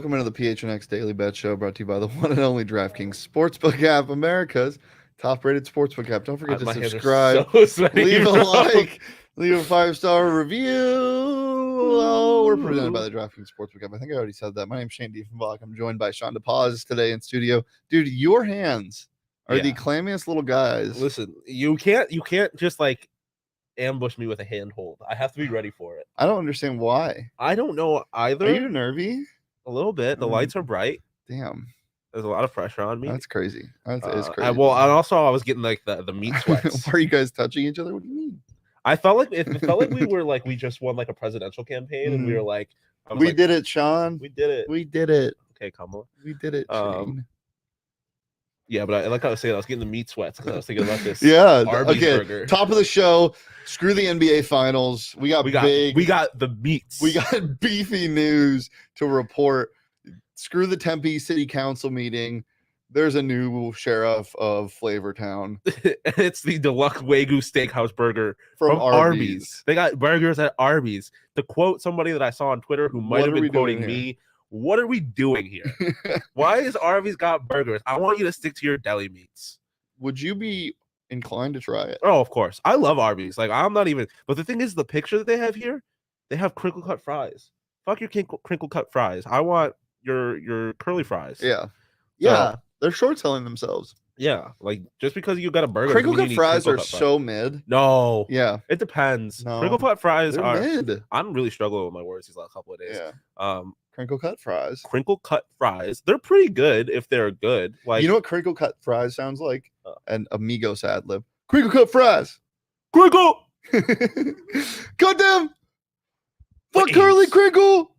Welcome into the PHNX Daily Bet Show, brought to you by the one and only DraftKings Sportsbook app, America's top-rated sportsbook app. Don't forget to subscribe, leave a like, leave a 5-star review. Oh, we're presented by the DraftKings Sportsbook app. I think I already said that. My name's Shane Diefenbach. I'm joined by Shawn DePaz today in studio. Dude, your hands are the clammiest little guys. Listen, you can't just like ambush me with a handhold. I have to be ready for it. I don't understand why. I don't know either. Are you nervy? A little bit. The lights are bright. Damn. There's a lot of pressure on me. That's crazy. That is crazy. And also I was getting like the meat sweats. Why are you guys touching each other? What do you mean? I felt like it felt like we were like we just won like a presidential campaign and we were like we did it, Shawn. We did it. We did it. Okay, come on. We did it, Shane. Yeah, but like I was saying, I was getting the meat sweats because I was thinking about this. Arby's burger. Top of the show. Screw the NBA Finals. We got the meats. We got beefy news to report. Screw the Tempe City Council meeting. There's a new sheriff of Flavortown. It's the deluxe Wagyu Steakhouse burger from Arby's. They got burgers at Arby's. To quote somebody that I saw on Twitter who might have been quoting me, what are we doing here? Why is Arby's got burgers? I want you to stick to your deli meats. Would you be inclined to try it? Oh, of course. I love Arby's. Like, I'm not even. But the thing is, the picture that they have here, they have crinkle cut fries. Fuck your crinkle cut fries. I want your curly fries. Yeah. They're short selling themselves. Yeah, like just because you got a burger, crinkle cut fries are so mid. No, yeah, it depends. No. Crinkle cut fries are mid. I'm really struggling with my words these last couple of days. Yeah. Crinkle cut fries. Crinkle cut fries. They're pretty good if they're good. Like, you know what crinkle cut fries sounds like? An Amigos ad lib. Crinkle cut fries. Crinkle. Cut them. Fuck curly crinkle.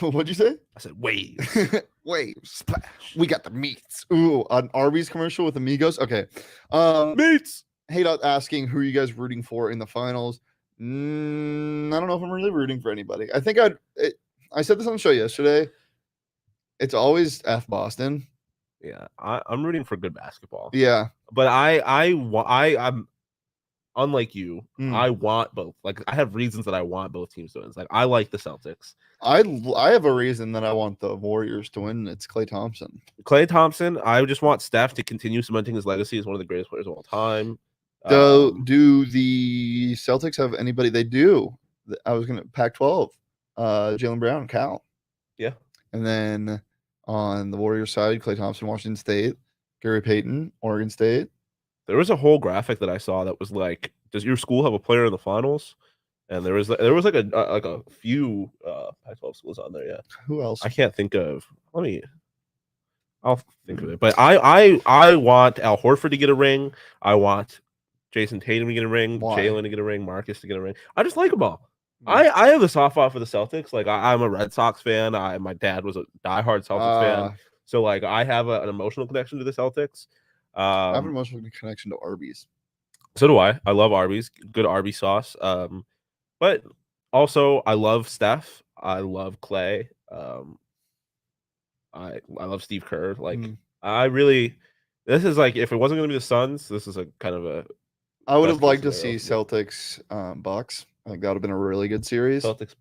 What'd you say? I said waves. Waves. Splash. We got the meats. Ooh, an Arby's commercial with Amigos. Okay. Meats. Hate out asking who are you guys rooting for in the finals. I don't know if I'm really rooting for anybody. I think I said this on the show yesterday. It's always F Boston. Yeah, I'm rooting for good basketball. Yeah, but I'm unlike you. I want both. Like, I have reasons that I want both teams to win. It's like I like the Celtics. I have a reason that I want the Warriors to win. It's Klay Thompson. Klay Thompson. I just want Steph to continue cementing his legacy as one of the greatest players of all time. Do the Celtics have anybody? They do. I was gonna Pac-12. Jaylen Brown, Cal. Yeah. And then on the Warriors side, Klay Thompson, Washington State, Gary Payton, Oregon State. There was a whole graphic that I saw that was like, does your school have a player in the finals? And there was like a few Pac-12 schools on there. Yeah. Who else? I can't think of. I'll think of it. But I want Al Horford to get a ring. I want Jason Tatum to get a ring. Jalen to get a ring. Marcus to get a ring. I just like them all. I have a soft spot for the Celtics. Like, I'm a Red Sox fan. My dad was a diehard Celtics fan. So like I have an emotional connection to the Celtics. I have an emotional connection to Arby's. So do I. I love Arby's. Good Arby's sauce. But also I love Steph. I love Klay. I love Steve Kerr. Like, this is like, if it wasn't going to be the Suns, this is a kind of a. I would have liked to see Celtics Bucks. I think that would have been a really good series. Celtics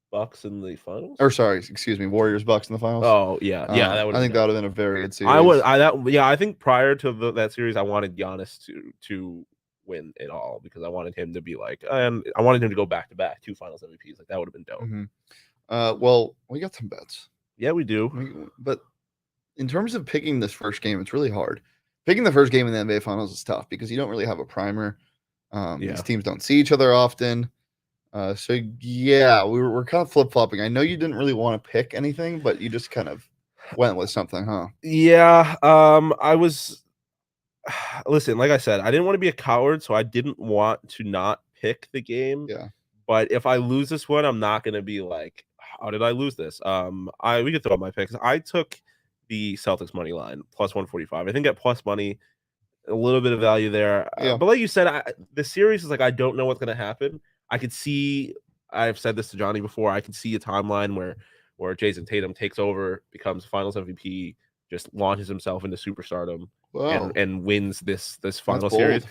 Bucks in the finals? Or sorry, excuse me, Warriors Bucks in the finals. Oh yeah, that would. I think that would have been a very good series. I think prior to that series, I wanted Giannis to win it all because I wanted him to be like, and I wanted him to go back to back 2 Finals MVPs. Like, that would have been dope. Mm-hmm. Well, we got some bets. Yeah, we do. But in terms of picking this first game, it's really hard. Picking the first game in the NBA Finals is tough because you don't really have a primer. These teams don't see each other often. So yeah, we're kind of flip-flopping. I know you didn't really want to pick anything, but you just kind of went with something, huh? Yeah. I was listen, like I said, I didn't want to be a coward, so I didn't want to not pick the game. Yeah. But if I lose this one, I'm not gonna be like, how did I lose this? We could throw out my picks. I took the Celtics money line plus 145. I think at plus money, a little bit of value there. Yeah. But like you said, the series is like, I don't know what's gonna happen. I could see, I've said this to Johnny before, I could see a timeline where Jason Tatum takes over, becomes Finals MVP, just launches himself into superstardom and wins this final series.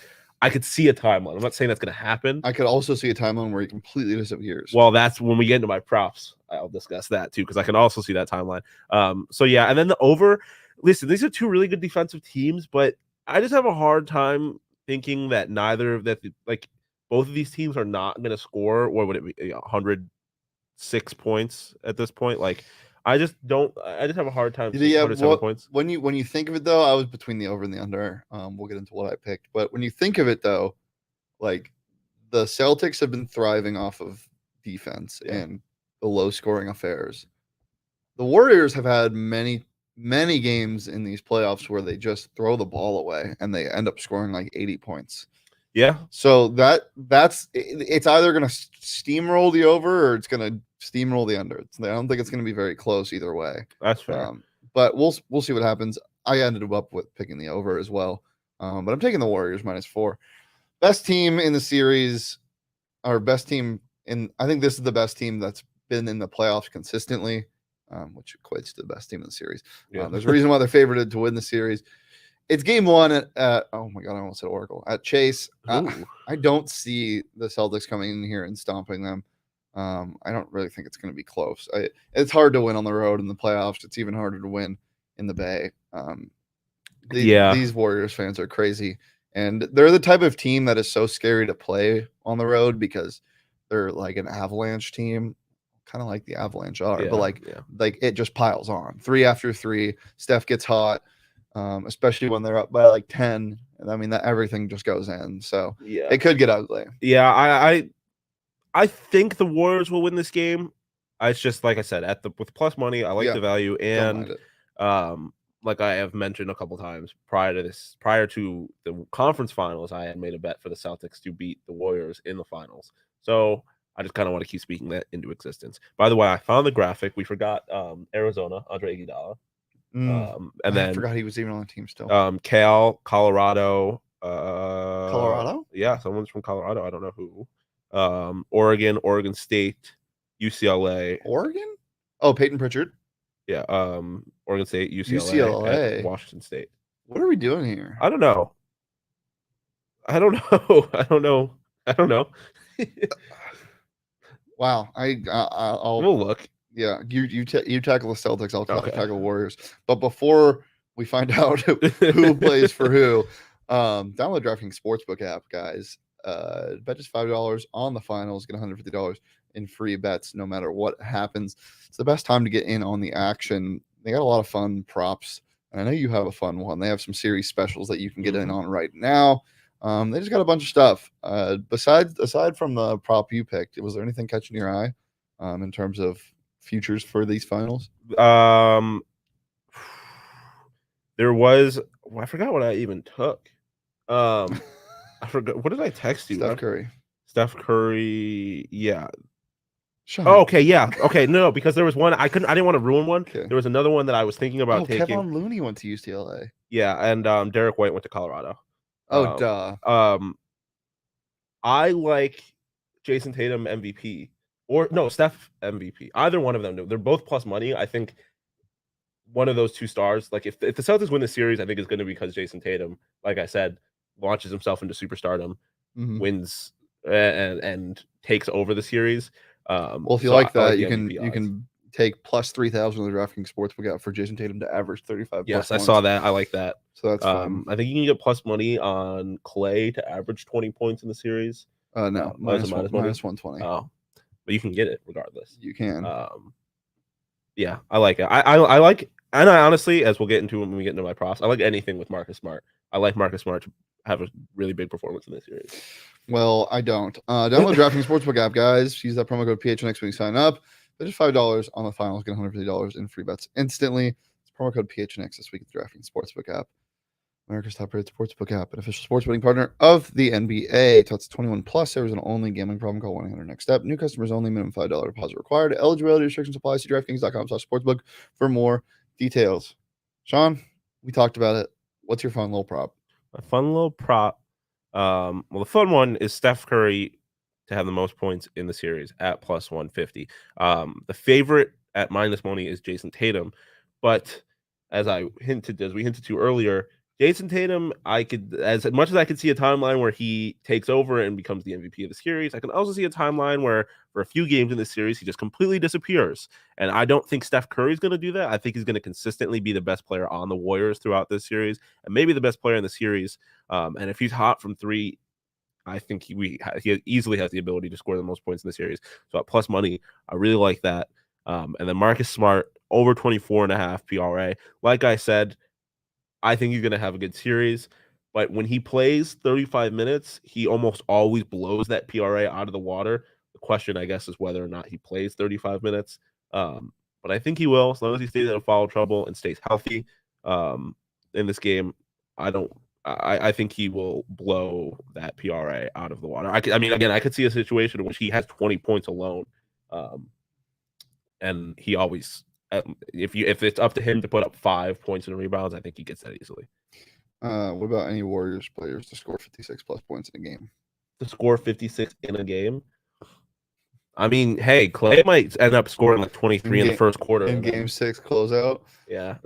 I could see a timeline. I'm not saying that's going to happen. I could also see a timeline where he completely disappears. Well, that's when we get into my props. I'll discuss that too, because I can also see that timeline. So yeah, and then the over. Listen, these are two really good defensive teams, but I just have a hard time thinking that both of these teams are not going to score. What would it be? 106 points at this point. Like, I just have a hard time. Yeah, points. When you think of it though, I was between the over and the under. We'll get into what I picked, but when you think of it though, like the Celtics have been thriving off of defense and the low scoring affairs. The Warriors have had many games in these playoffs where they just throw the ball away and they end up scoring like 80 points. Yeah. So it's either going to steamroll the over or it's going to steamroll the under. I don't think it's going to be very close either way. That's fair. But we'll see what happens. I ended up with picking the over as well. But I'm taking the Warriors -4. Best team in the series, or best team I think this is the best team that's been in the playoffs consistently, which equates to the best team in the series. Yeah. There's a reason why they're favored to win the series. It's game one at oh my god, I almost said Oracle at Chase. I don't see the Celtics coming in here and stomping them. I don't really think it's going to be close. It's hard to win on the road in the playoffs. It's even harder to win in the Bay. These Warriors fans are crazy, and they're the type of team that is so scary to play on the road because they're like an avalanche team, kind of like the Avalanche are, but like it just piles on 3 after 3. Steph gets hot. Especially when they're up by like 10. And I mean, that everything just goes in. So it could get ugly. Yeah, I think the Warriors will win this game. It's just like I said, with plus money, I like the value, and like I have mentioned a couple times prior to the conference finals, I had made a bet for the Celtics to beat the Warriors in the finals. So I just kind of want to keep speaking that into existence. By the way, I found the graphic. We forgot Arizona, Andre Iguodala. And then I forgot he was even on the team still. Cal, Colorado. Colorado? Yeah, someone's from Colorado. I don't know who. Oregon State, UCLA. Oregon? Oh, Peyton Pritchard. Yeah. Oregon State, UCLA. Washington State. What are we doing here? I don't know. Wow. I'll we'll look. Yeah, you tackle the Celtics. I'll tackle Warriors. But before we find out who plays for who, download DraftKings Sportsbook app, guys. Bet just $5 on the finals. Get $150 in free bets no matter what happens. It's the best time to get in on the action. They got a lot of fun props, and I know you have a fun one. They have some series specials that you can get in on right now. They just got a bunch of stuff. Aside from the prop you picked, was there anything catching your eye in terms of futures for these finals? There was I forgot what I even took. I forgot, what did I text you? Steph Curry, yeah. Oh, okay, yeah. Okay, no, because there was one I didn't want to ruin one. Okay. There was another one that I was thinking about taking. Kevin Looney went to UCLA. Yeah, and Derek White went to Colorado. Oh, duh. I like Jason Tatum MVP. Or no, Steph MVP. Either one of them. They're both plus money. I think one of those two stars, like if the Celtics win the series, I think it's going to be because Jason Tatum, like I said, launches himself into superstardom, wins and takes over the series. Well, if you like that, you can take plus 3,000 on the DraftKings Sportsbook app for Jason Tatum to average 35. Yes, I saw that. I like that. So that's fun. I think you can get plus money on Klay to average 20 points in the series. No, minus 120. Oh. But you can get it regardless. You can. Yeah, I like it. I like, and I honestly, as we'll get into when we get into my props, I like anything with Marcus Smart. I like Marcus Smart to have a really big performance in this series. Well, I don't. Download DraftKings Sportsbook app, guys. Use that promo code PHNX when you sign up. That's just $5 on the finals. Get $150 in free bets instantly. It's promo code PHNX this week at the DraftKings Sportsbook app. America's top-rated sportsbook app, an official sports betting partner of the NBA. That's 21 plus. Arizona only. Gambling problem? Call 1-800-NEXT-STEP. New customers only. Minimum $5 deposit required. Eligibility restrictions apply. See DraftKings.com/sportsbook for more details. Shawn, we talked about it. What's your fun little prop? A fun little prop. Well, the fun one is Steph Curry to have the most points in the series at plus 150. The favorite at minus money is Jason Tatum, but as we hinted to earlier, Jason Tatum, I could, as much as I could see a timeline where he takes over and becomes the MVP of the series, I can also see a timeline where for a few games in the series, he just completely disappears. And I don't think Steph Curry's going to do that. I think he's going to consistently be the best player on the Warriors throughout this series and maybe the best player in the series. And if he's hot from three, I think he easily has the ability to score the most points in the series. So at plus money, I really like that. And then Marcus Smart, over 24.5 PRA. Like I said, I think he's going to have a good series. But when he plays 35 minutes, he almost always blows that PRA out of the water. The question, I guess, is whether or not he plays 35 minutes. But I think he will, as long as he stays out of foul trouble and stays healthy in this game. I think he will blow that PRA out of the water. I mean, again, I could see a situation in which he has 20 points alone. And he always, if it's up to him to put up 5 points and rebounds, I think he gets that easily. What about any Warriors players to score 56 plus points in a game? To score 56 in a game? I mean, hey, Klay might end up scoring like 23 in the first quarter. In game 6 closeout? Yeah.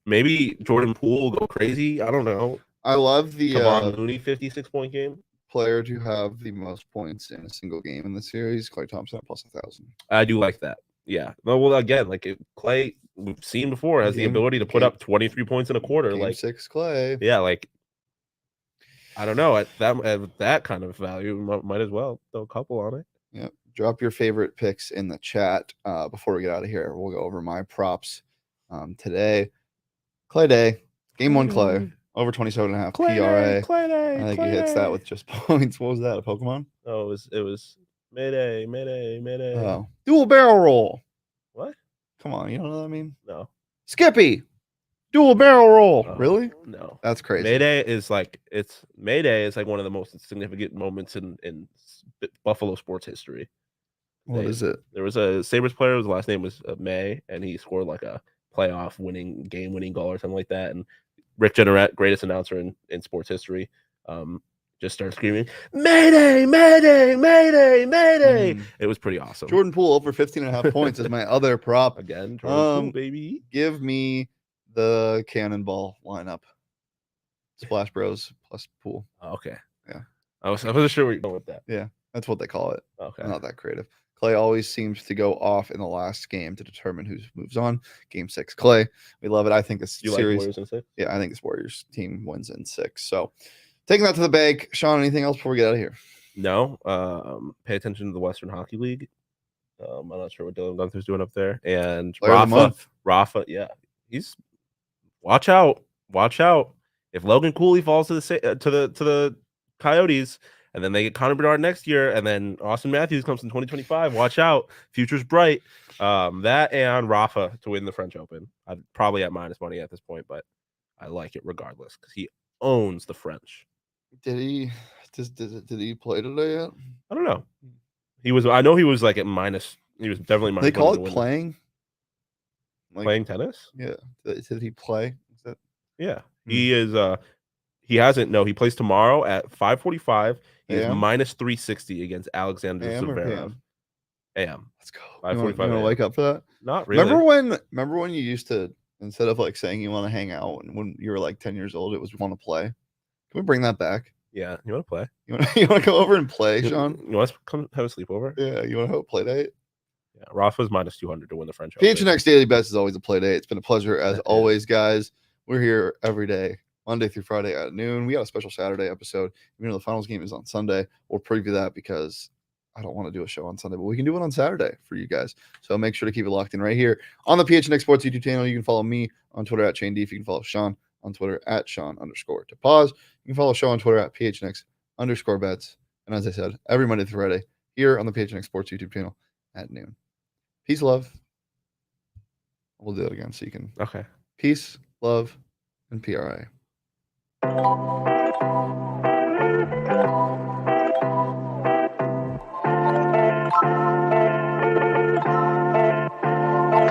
Maybe Jordan Poole will go crazy. I don't know. I love the Kevon Looney 56-point game. Player to have the most points in a single game in the series, Klay Thompson plus 1,000. I do like that. Yeah. Well, again, like Klay, we've seen before, has the ability to put up 23 points in a quarter. Game like 6 Klay. Yeah, like I don't know, at that kind of value, might as well throw a couple on it. Yep. Drop your favorite picks in the chat before we get out of here. We'll go over my props today. Klay Day, game 1 Klay, over 27.5 PRA. Klay Day, I think he hits that with just points. What was that, a Pokemon? Oh, it was Mayday. Oh, dual barrel roll. What? Come on, you don't know what I mean? No. Skippy, dual barrel roll. Really? No. That's crazy. Mayday is like one of the most significant moments in Buffalo sports history. What is it? There was a Sabres player whose last name was May, and he scored like a playoff game winning goal or something like that. And Rick Jenneret, greatest announcer in sports history, just started screaming, "Mayday, Mayday, Mayday, Mayday." It was pretty awesome. Jordan Poole over 15.5 points is my other prop. Again, Jordan Poole, baby. Give me the Cannonball lineup. Splash Bros plus Poole. Okay. Yeah. I wasn't sure where you're going with that. Yeah, that's what they call it. Okay. Not that creative. Klay always seems to go off in the last game to determine who moves on. Game 6, Klay. We love it. I think this series. Like Warriors in 6? Yeah, I think this Warriors team wins in 6. So taking that to the bank. Shawn, anything else before we get out of here? No. Pay attention to the Western Hockey League. I'm not sure what Dylan Gunther's doing up there. And Rafa, yeah. He's watch out. If Logan Cooley falls to the Coyotes, and then they get Connor Bedard next year, and then Austin Matthews comes in 2025. Watch out, future's bright. That and Rafa to win the French Open. I'd probably at minus money at this point, but I like it regardless because he owns the French. Did he play today yet? I don't know. I know he was like at minus. He was definitely minus. They call it playing. Playing tennis. Yeah. Did he play? Yeah. He is. He hasn't. No, he plays tomorrow at 5:45. He is minus 360 against Alexander Zverev. AM. Let's go. 5:45. You want to wake up for that? Not really. Remember when you used to, instead of like saying you want to hang out, and when you were like 10 years old, it was want to play. Can we bring that back? Yeah. You want to play? You want to go over and play, Shawn? You want to come have a sleepover? Yeah. You want to have a play date? Yeah. Rafa's minus 200 to win the French Open. PHNX Daily Bets is always a play date. It's been a pleasure as always, guys. We're here every day, Monday through Friday at noon. We got a special Saturday episode. Even though the finals game is on Sunday, we'll preview that because I don't want to do a show on Sunday, but we can do it on Saturday for you guys. So make sure to keep it locked in right here on the PHNX Sports YouTube channel. You can follow me on Twitter at Shane D. If you can follow Shawn on Twitter at Shawn_to-pause. You can follow Show on Twitter at PHNX_bets. And as I said, every Monday through Friday here on the PHNX Sports YouTube channel at noon. Peace, love. We'll do it again so you can. Okay. Peace, love, and PRA.